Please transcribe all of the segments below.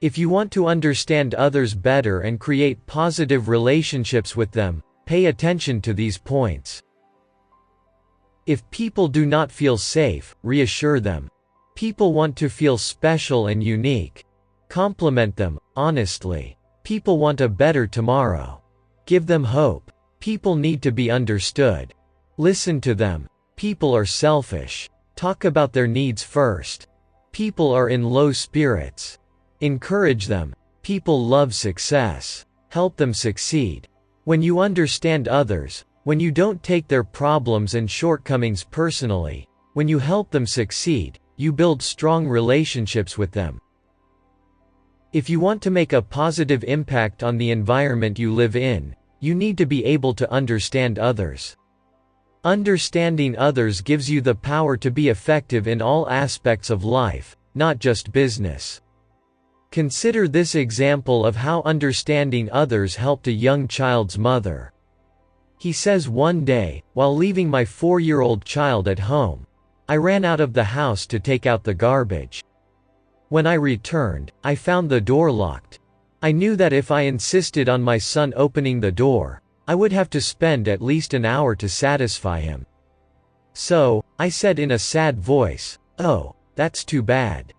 If you want to understand others better and create positive relationships with them, pay attention to these points. If people do not feel safe, reassure them. People want to feel special and unique. Compliment them, honestly. People want a better tomorrow. Give them hope. People need to be understood. Listen to them. People are selfish. Talk about their needs first. People are in low spirits. Encourage them. People love success. Help them succeed. When you understand others, when you don't take their problems and shortcomings personally, when you help them succeed, you build strong relationships with them. If you want to make a positive impact on the environment you live in, you need to be able to understand others. Understanding others gives you the power to be effective in all aspects of life, not just business. Consider this example of how understanding others helped a young child's mother. He says, "One day, while leaving my 4-year-old child at home, I ran out of the house to take out the garbage. When I returned, I found the door locked. I knew that if I insisted on my son opening the door, I would have to spend at least an hour to satisfy him. So, I said in a sad voice, 'Oh, that's too bad.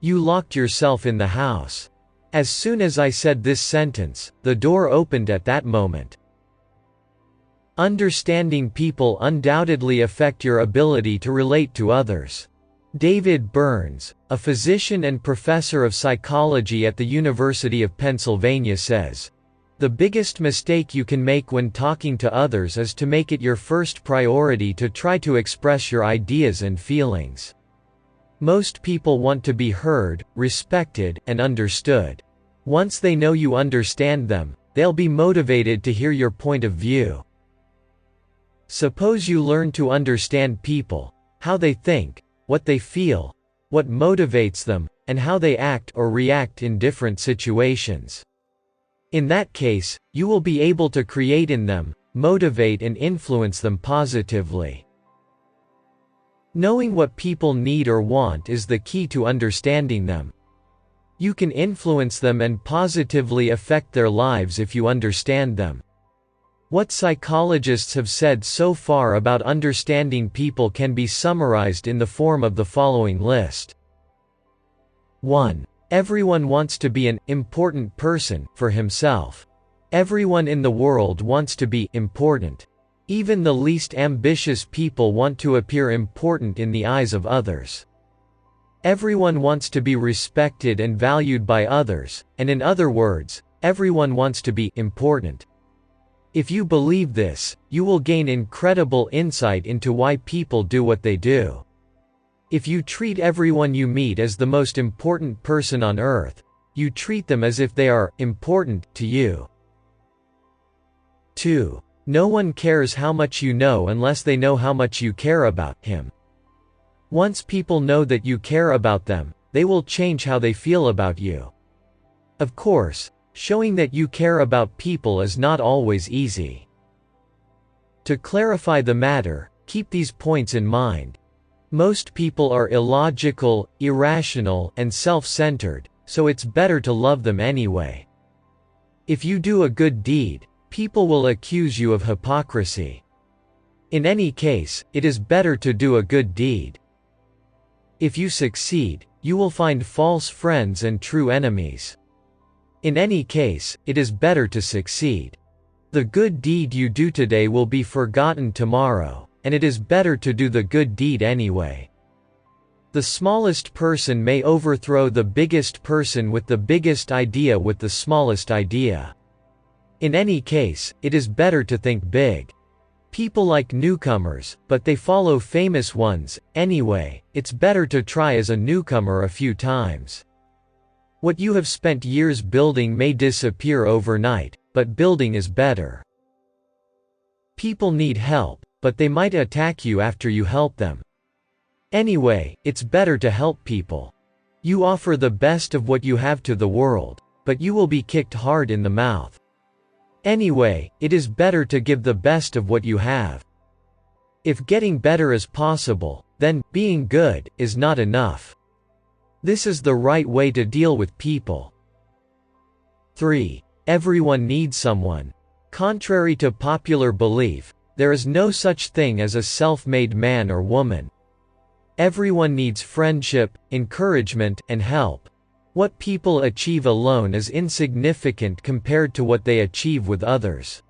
You locked yourself in the house.' As soon as I said this sentence, the door opened at that moment." Understanding people undoubtedly affect your ability to relate to others. David Burns, a physician and professor of psychology at the University of Pennsylvania says, "The biggest mistake you can make when talking to others is to make it your first priority to try to express your ideas and feelings. Most people want to be heard, respected, and understood. Once they know you understand them, they'll be motivated to hear your point of view. Suppose you learn to understand people, how they think, what they feel, what motivates them, and how they act or react in different situations. In that case, you will be able to create in them, motivate and influence them positively." Knowing what people need or want is the key to understanding them. You can influence them and positively affect their lives if you understand them. What psychologists have said so far about understanding people can be summarized in the form of the following list. 1. Everyone wants to be an important person for himself. Everyone in the world wants to be important. Even the least ambitious people want to appear important in the eyes of others. Everyone wants to be respected and valued by others, and in other words, everyone wants to be important. If you believe this, you will gain incredible insight into why people do what they do. If you treat everyone you meet as the most important person on earth, you treat them as if they are important to you. 2. No one cares how much you know unless they know how much you care about him. Once people know that you care about them, they will change how they feel about you. Of course, showing that you care about people is not always easy. To clarify the matter, keep these points in mind. Most people are illogical, irrational, and self-centered, so it's better to love them anyway. If you do a good deed, people will accuse you of hypocrisy. In any case, it is better to do a good deed. If you succeed, you will find false friends and true enemies. In any case, it is better to succeed. The good deed you do today will be forgotten tomorrow, and it is better to do the good deed anyway. The smallest person may overthrow the biggest person with the biggest idea with the smallest idea. In any case, it is better to think big. People like newcomers, but they follow famous ones. Anyway, it's better to try as a newcomer a few times. What you have spent years building may disappear overnight, but building is better. People need help, but they might attack you after you help them. Anyway, it's better to help people. You offer the best of what you have to the world, but you will be kicked hard in the mouth. Anyway, it is better to give the best of what you have. If getting better is possible, then being good is not enough. This is the right way to deal with people. 3. Everyone needs someone. Contrary to popular belief, there is no such thing as a self-made man or woman. Everyone needs friendship, encouragement, and help. What people achieve alone is insignificant compared to what they achieve with others.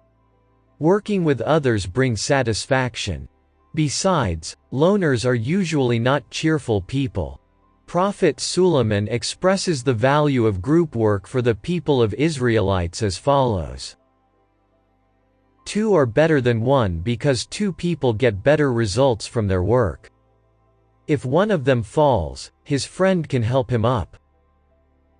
Working with others brings satisfaction. Besides, loners are usually not cheerful people. Prophet Suleiman expresses the value of group work for the people of Israelites as follows. 2 are better than 1 because 2 people get better results from their work. If one of them falls, his friend can help him up.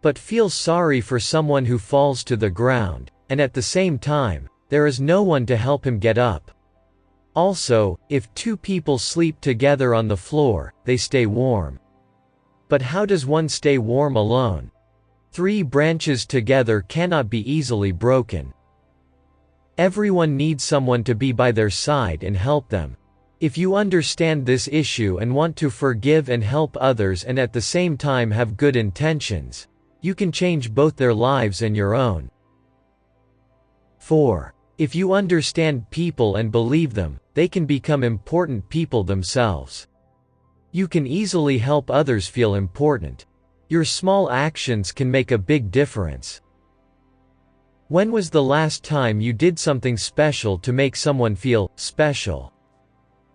But feel sorry for someone who falls to the ground, and at the same time, there is no one to help him get up. Also, if 2 people sleep together on the floor, they stay warm. But how does one stay warm alone? 3 branches together cannot be easily broken. Everyone needs someone to be by their side and help them. If you understand this issue and want to forgive and help others and at the same time have good intentions, you can change both their lives and your own. 4. If you understand people and believe them, they can become important people themselves. You can easily help others feel important. Your small actions can make a big difference. When was the last time you did something special to make someone feel special?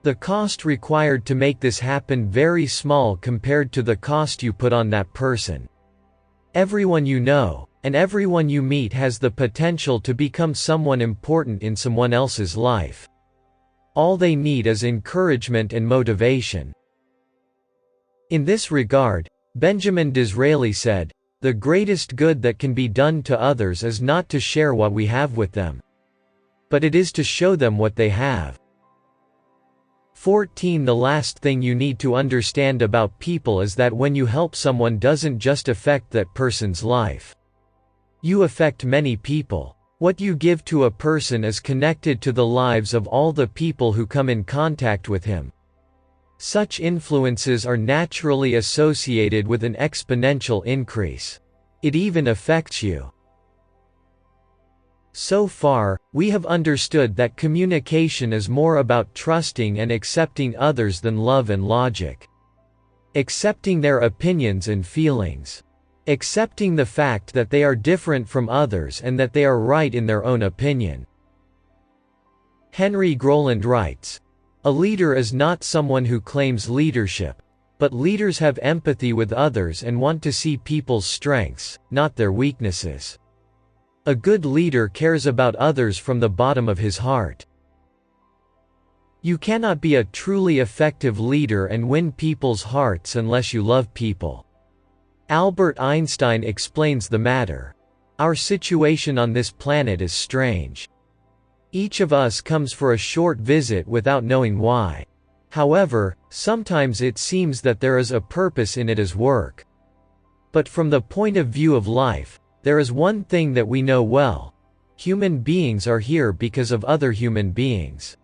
The cost required to make this happen very small compared to the cost you put on that person. Everyone you know, and everyone you meet has the potential to become someone important in someone else's life. All they need is encouragement and motivation. In this regard, Benjamin Disraeli said, "The greatest good that can be done to others is not to share what we have with them, but it is to show them what they have." 14. The last thing you need to understand about people is that when you help someone doesn't just affect that person's life. You affect many people. What you give to a person is connected to the lives of all the people who come in contact with him. Such influences are naturally associated with an exponential increase. It even affects you. So far, we have understood that communication is more about trusting and accepting others than love and logic. Accepting their opinions and feelings. Accepting the fact that they are different from others and that they are right in their own opinion. Henry Groland writes, "A leader is not someone who claims leadership, but leaders have empathy with others and want to see people's strengths, not their weaknesses. A good leader cares about others from the bottom of his heart." You cannot be a truly effective leader and win people's hearts unless you love people. Albert Einstein explains the matter. Our situation on this planet is strange. Each of us comes for a short visit without knowing why. However, sometimes it seems that there is a purpose in it as work. But from the point of view of life, there is one thing that we know well. Human beings are here because of other human beings.